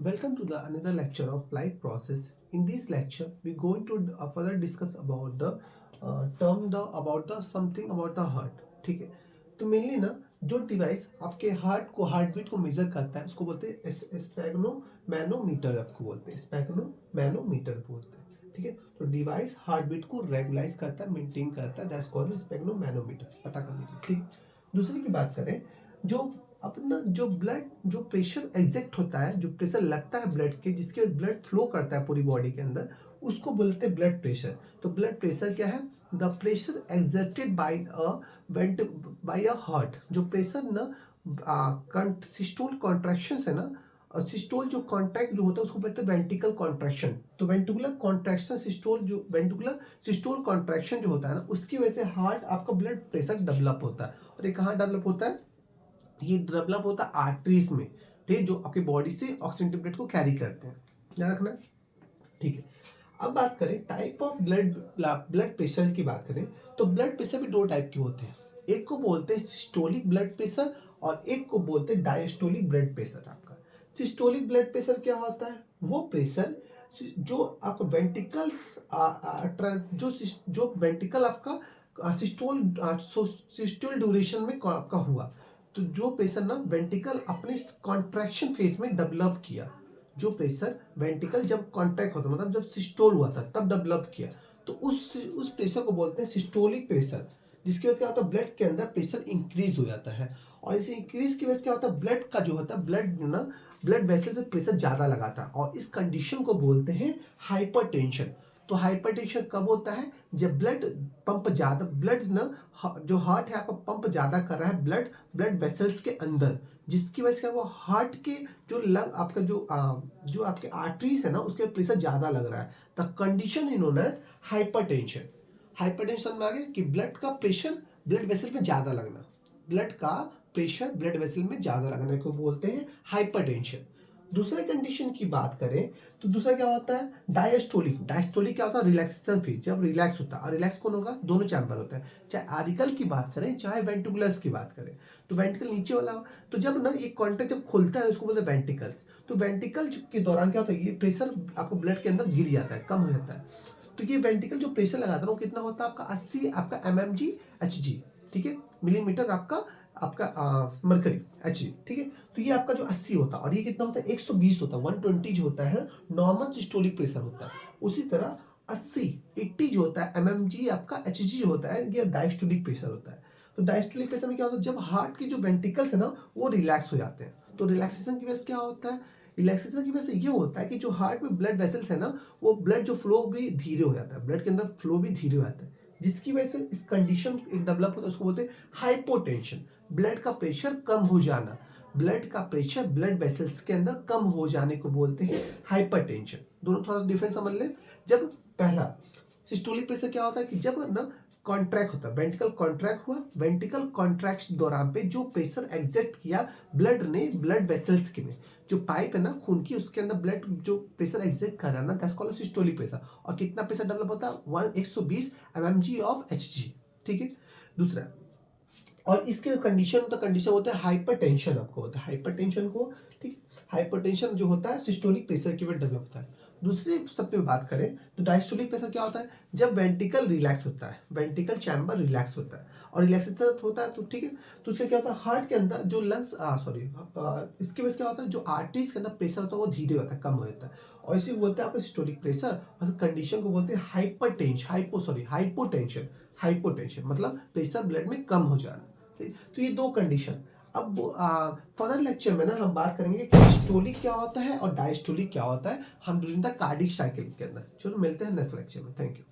Welcome to the another lecture of life process. In this lecture, we're going to further discuss about the term the about the something about the heart. ठीक है, तो mainly ना जो device आपके heart beat को major करता है उसको बोलते हैं स्पेग्नो मैनोमीटर। आपको बोलते हैं स्पेग्नो मैनोमीटर बोलते हैं। ठीक है, तो डिवाइस हार्ट बीट को रेगुलाइज करता है, मेंटेन करता है, दैट्स कॉल्ड स्पेग्नो मैनोमीटर। पता कर लीजिए। ठीक, दूसरी की बात करें, जो अपना जो ब्लड जो प्रेशर एग्जैक्ट होता है, जो प्रेशर लगता है ब्लड के, जिसके ब्लड फ्लो करता है पूरी बॉडी के अंदर, उसको बोलते हैं ब्लड प्रेशर। तो ब्लड प्रेशर क्या है? The pressure exerted by a heart. जो प्रेशर ना सिस्टोल कॉन्ट्रैक्शन है ना, और सिस्टोल जो कॉन्ट्रैक्ट जो होता है उसको बोलते हैं वेंट्रिकल कॉन्ट्रैक्शन। तो वेंट्रिकुलर कॉन्ट्रैक्शन सिस्टोल जो वेंट्रिकुलर सिस्टोल कॉन्ट्रैक्शन जो होता है ना, उसकी वजह से हार्ट आपका ब्लड प्रेशर डेवलप होता है। और ये कहाँ डेवलप होता है? ये डेवलप होता है आर्टरीज में। ठीक है, जो आपकी बॉडी से ऑक्सीजन ब्लड को कैरी करते हैं। ध्यान रखना है। ठीक है, अब बात करें टाइप ऑफ ब्लड प्रेशर की बात करें, तो ब्लड प्रेशर भी दो टाइप के होते हैं। एक को बोलते हैं सिस्टोलिक ब्लड प्रेशर और एक को बोलते हैं डायस्टोलिक ब्लड प्रेशर। आपका सिस्टोलिक ब्लड प्रेशर क्या होता है? वो प्रेशर जो आपका वेंट्रिकल जो वेंट्रिकल आपका सिस्टोल ड्यूरेशन में आपका हुआ, तो जो प्रेशर ना वेंट्रिकल अपने कॉन्ट्रैक्शन फेज में डेवलप किया, जो प्रेशर वेंट्रिकल जब कॉन्ट्रैक्ट होता मतलब जब सिस्टोल हुआ था तब डेवलप किया, तो उस प्रेशर को बोलते हैं सिस्टोलिक प्रेशर। जिसकी वजह से क्या होता है? ब्लड के अंदर प्रेशर इंक्रीज हो जाता है, और इस इंक्रीज की वजह से क्या होता है? ब्लड का जो होता है ब्लड वेसल से प्रेशर ज़्यादा लगाता है, और इस कंडीशन को बोलते हैं हाइपरटेंशन। तो हाइपरटेंशन कब होता है? जब ब्लड पंप ज़्यादा ब्लड ना जो हार्ट है आपका पंप ज़्यादा कर रहा है ब्लड वेसल्स के अंदर, जिसकी वजह से वो हार्ट के जो लंग आपका जो आपके आर्टरीज है ना, उसके प्रेशर ज़्यादा लग रहा है। The condition in known as hypertension. Hypertension में आ गया कि ब्लड का प्रेशर ब्लड वेसल में ज़्यादा लगना, ब्लड का प्रेशर ब्लड वेसल में ज़्यादा लगने को बोलते हैं हाइपरटेंशन। दूसरे कंडीशन की बात करें तो दूसरा क्या होता है? डायस्टोलिक। डायस्टोलिक क्या होता है? रिलैक्सेशन फेज, जब रिलैक्स होता है। और रिलैक्स कौन होगा? दोनों चैम्बर होता है, चाहे आर्टिकल की बात करें चाहे वेंट्रिकुलर्स की बात करें। तो वेंट्रिकल नीचे वाला, तो जब ना ये कॉन्ट्रैक्ट जब खुलता है उसको बोलते हैं वेंट्रिकल्स। तो वेंट्रिकल के दौरान क्या होता है? ये प्रेशर आपको ब्लड के अंदर गिर जाता है, कम हो जाता है। तो ये वेंट्रिकल जो प्रेशर लगाता है वो कितना होता है? आपका 80 आपका mmg/Hg। ठीक है, मिलीमीटर आपका आपका मरकरी एच। ठीक है, तो ये आपका जो 80 होता है, और ये कितना होता है? 120 होता है। 120 जो होता है नॉर्मल सिस्टोलिक प्रेशर होता है। उसी तरह 80 जो होता है mmg आपका Hg जो होता है, ये डायस्टोलिक प्रेशर होता है। तो डायस्टोलिक प्रेशर में क्या होता है? जब हार्ट के जो वेंट्रिकल्स है ना वो रिलैक्स हो जाते हैं। तो रिलैक्सेशन की वजह से क्या होता है? रिलैक्सेशन की वजह से ये होता है कि जो हार्ट में ब्लड वेसल्स है ना, वो ब्लड जो फ्लो भी धीरे हो जाता है, ब्लड के अंदर फ्लो भी धीरे हो जाता है, जिसकी वजह से इस कंडीशन एक डेवलप होता है, उसको बोलते हैं हाइपोटेंशन। ब्लड का प्रेशर कम हो जाना, ब्लड का प्रेशर ब्लड वेसल्स के अंदर कम हो जाने को बोलते हैं हाइपरटेंशन। दोनों थोड़ा सा डिफरेंस समझ ले। जब पहला सिस्टोलिक प्रेशर क्या होता है कि जब ना कॉन्ट्रैक्ट होता है, वेंट्रिकल कॉन्ट्रैक्ट हुआ, वेंट्रिकल कॉन्ट्रैक्ट दौरान पे जो प्रेशर एग्जर्ट किया ब्लड ने ब्लड वेसल्स के में, जो पाइप है ना खून की, उसके अंदर ब्लड जो प्रेशर एग्जर्ट कर रहा है ना, दैट्स कॉल्ड सिस्टोलिक प्रेशर। और कितना प्रेशर डेवलप होता है? 120 mmg/Hg। ठीक है, दूसरा, और इसके कंडीशन होता है हाइपरटेंशन। आपको होता है हाइपरटेंशन को। ठीक है, हाइपरटेंशन जो होता है सिस्टोलिक प्रेशर की वजह डेवलप होता है। दूसरे सब पे बात करें तो डायस्टोलिक प्रेशर क्या होता है? जब वेंट्रिकल रिलैक्स होता है, वेंट्रिकल चैम्बर रिलैक्स होता है और रिलैक्सेशन होता है, तो ठीक है, तो उससे क्या होता है? हार्ट के अंदर जो लंग्स इसकी वजह से क्या होता है? जो आर्टरीज के अंदर प्रेशर होता है वो धीरे होता है, कम हो जाता है, और इसी बोलते हैं आपका सिस्टोलिक प्रेशर। और कंडीशन को बोलते हैं हाइपोटेंशन। हाइपोटेंशन मतलब प्रेशर ब्लड में कम हो जाना। तो ये दो कंडीशन। अब फर्दर लेक्चर में ना हम बात करेंगे कि सिस्टोलिक क्या होता है और डायस्टोलिक क्या होता है, हम ड्यूरिंग द कार्डिक साइकिल के अंदर। चलो मिलते हैं नेक्स्ट लेक्चर में। Thank you.